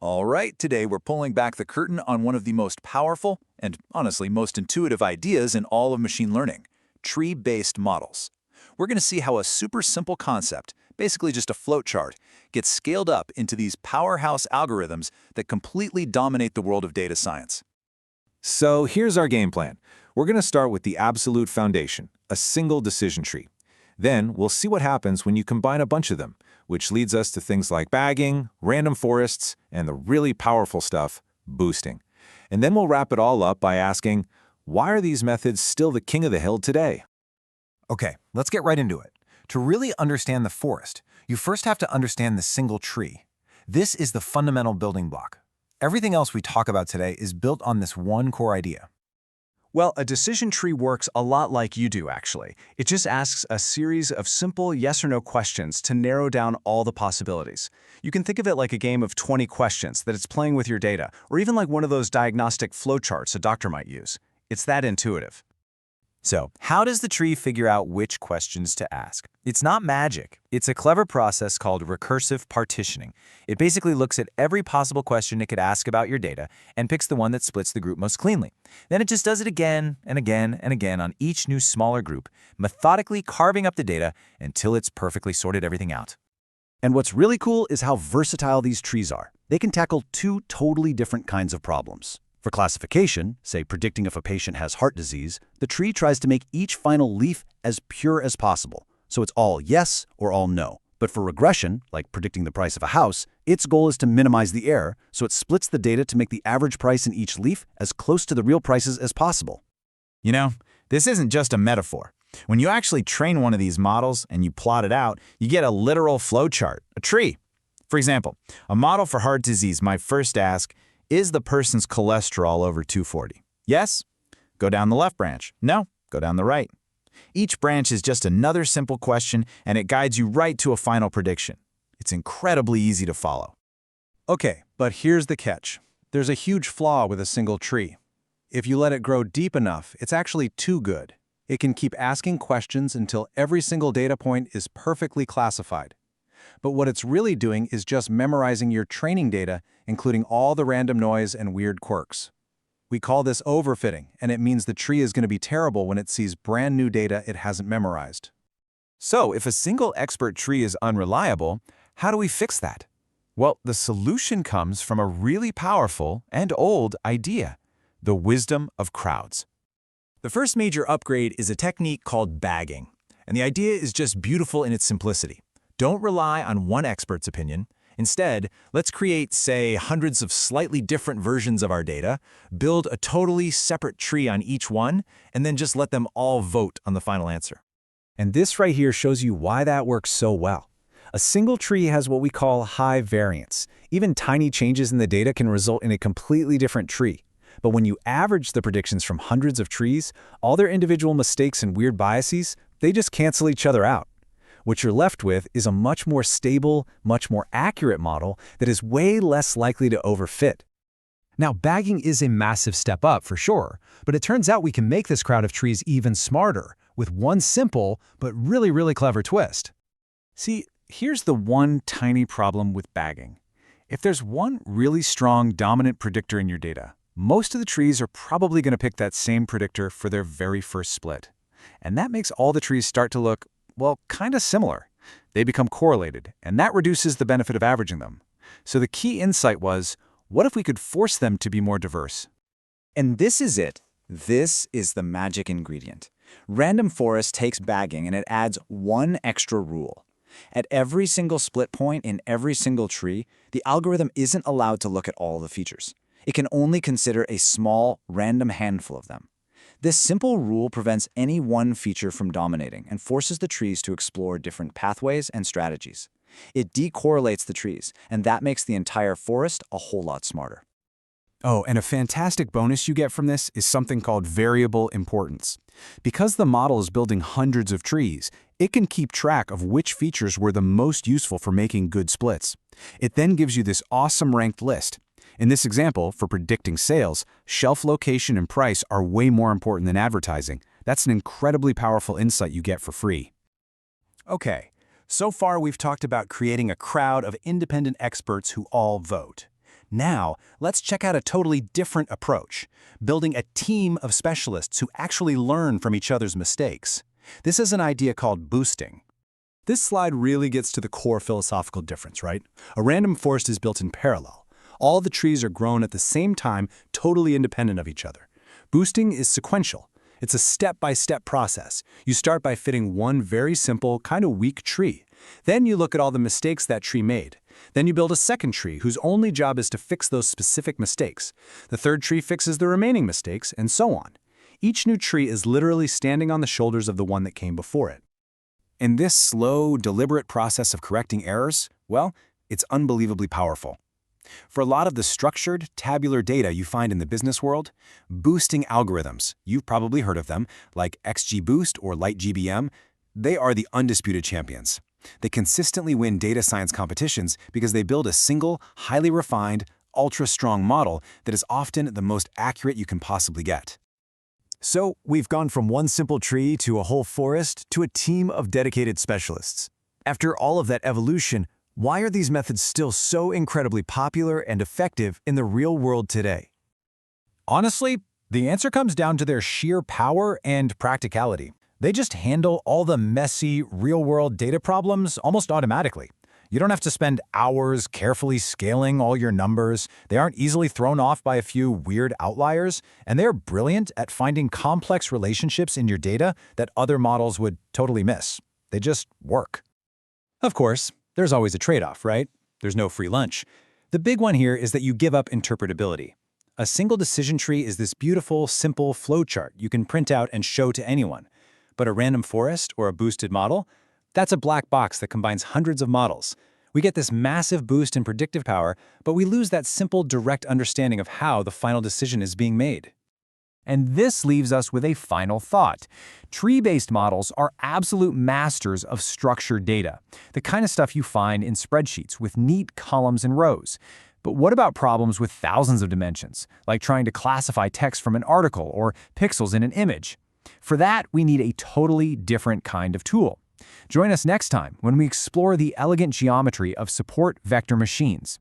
All right, today we're pulling back the curtain on one of the most powerful and, honestly, most intuitive ideas in all of machine learning, tree-based models. We're going to see how a super simple concept, basically just a flowchart, gets scaled up into these powerhouse algorithms that completely dominate the world of data science. So here's our game plan. We're going to start with the absolute foundation, a single decision tree. Then we'll see what happens when you combine a bunch of them, which leads us to things like bagging, random forests, and the really powerful stuff, boosting. And then we'll wrap it all up by asking, why are these methods still the king of the hill today? Okay, let's get right into it. To really understand the forest, you first have to understand the single tree. This is the fundamental building block. Everything else we talk about today is built on this one core idea. Well, a decision tree works a lot like you do, actually. It just asks a series of simple yes or no questions to narrow down all the possibilities. You can think of it like a game of 20 questions that it's playing with your data, or even like one of those diagnostic flowcharts a doctor might use. It's that intuitive. So, how does the tree figure out which questions to ask? It's not magic. It's a clever process called recursive partitioning. It basically looks at every possible question it could ask about your data and picks the one that splits the group most cleanly. Then it just does it again and again and again on each new smaller group, methodically carving up the data until it's perfectly sorted everything out. And what's really cool is how versatile these trees are. They can tackle two totally different kinds of problems. For classification, say predicting if a patient has heart disease, the tree tries to make each final leaf as pure as possible, so it's all yes or all no. But for regression, like predicting the price of a house, its goal is to minimize the error, so it splits the data to make the average price in each leaf as close to the real prices as possible. You know, this isn't just a metaphor. When you actually train one of these models and you plot it out, you get a literal flowchart, a tree. For example, a model for heart disease might first ask, is the person's cholesterol over 240? Yes? Go down the left branch. No? Go down the right. Each branch is just another simple question, and it guides you right to a final prediction. It's incredibly easy to follow. Okay, but here's the catch. There's a huge flaw with a single tree. If you let it grow deep enough, it's actually too good. It can keep asking questions until every single data point is perfectly classified. But what it's really doing is just memorizing your training data, including all the random noise and weird quirks. We call this overfitting, and it means the tree is going to be terrible when it sees brand new data it hasn't memorized. So, if a single expert tree is unreliable, how do we fix that? Well, the solution comes from a really powerful and old idea, the wisdom of crowds. The first major upgrade is a technique called bagging, and the idea is just beautiful in its simplicity. Don't rely on one expert's opinion. Instead, let's create, say, hundreds of slightly different versions of our data, build a totally separate tree on each one, and then just let them all vote on the final answer. And this right here shows you why that works so well. A single tree has what we call high variance. Even tiny changes in the data can result in a completely different tree. But when you average the predictions from hundreds of trees, all their individual mistakes and weird biases, they just cancel each other out. What you're left with is a much more stable, much more accurate model that is way less likely to overfit. Now, bagging is a massive step up for sure, but it turns out we can make this crowd of trees even smarter with one simple but really clever twist. See, here's the one tiny problem with bagging. If there's one really strong dominant predictor in your data, most of the trees are probably going to pick that same predictor for their very first split. And that makes all the trees start to look, well, kind of similar. They become correlated, and that reduces the benefit of averaging them. So the key insight was, what if we could force them to be more diverse? And this is it. This is the magic ingredient. Random forest takes bagging and it adds one extra rule. At every single split point in every single tree, the algorithm isn't allowed to look at all the features. It can only consider a small, random handful of them. This simple rule prevents any one feature from dominating and forces the trees to explore different pathways and strategies. It decorrelates the trees, and that makes the entire forest a whole lot smarter. Oh, and a fantastic bonus you get from this is something called variable importance. Because the model is building hundreds of trees, it can keep track of which features were the most useful for making good splits. It then gives you this awesome ranked list. In this example, for predicting sales, shelf location and price are way more important than advertising. That's an incredibly powerful insight you get for free. Okay, so far we've talked about creating a crowd of independent experts who all vote. Now, let's check out a totally different approach, building a team of specialists who actually learn from each other's mistakes. This is an idea called boosting. This slide really gets to the core philosophical difference, right? A random forest is built in parallel. All the trees are grown at the same time, totally independent of each other. Boosting is sequential. It's a step-by-step process. You start by fitting one very simple, kind of weak tree. Then you look at all the mistakes that tree made. Then you build a second tree whose only job is to fix those specific mistakes. The third tree fixes the remaining mistakes, and so on. Each new tree is literally standing on the shoulders of the one that came before it. And this slow, deliberate process of correcting errors, well, it's unbelievably powerful. For a lot of the structured, tabular data you find in the business world, boosting algorithms, you've probably heard of them, like XGBoost or LightGBM, they are the undisputed champions. They consistently win data science competitions because they build a single, highly refined, ultra-strong model that is often the most accurate you can possibly get. So, we've gone from one simple tree to a whole forest to a team of dedicated specialists. After all of that evolution, why are these methods still so incredibly popular and effective in the real world today? Honestly, the answer comes down to their sheer power and practicality. They just handle all the messy, real-world data problems almost automatically. You don't have to spend hours carefully scaling all your numbers. They aren't easily thrown off by a few weird outliers, and they're brilliant at finding complex relationships in your data that other models would totally miss. They just work. Of course, there's always a trade-off, right? There's no free lunch. The big one here is that you give up interpretability. A single decision tree is this beautiful, simple flowchart you can print out and show to anyone. But a random forest or a boosted model? That's a black box that combines hundreds of models. We get this massive boost in predictive power, but we lose that simple, direct understanding of how the final decision is being made. And this leaves us with a final thought. Tree-based models are absolute masters of structured data, the kind of stuff you find in spreadsheets with neat columns and rows. But what about problems with thousands of dimensions, like trying to classify text from an article or pixels in an image? For that, we need a totally different kind of tool. Join us next time when we explore the elegant geometry of support vector machines.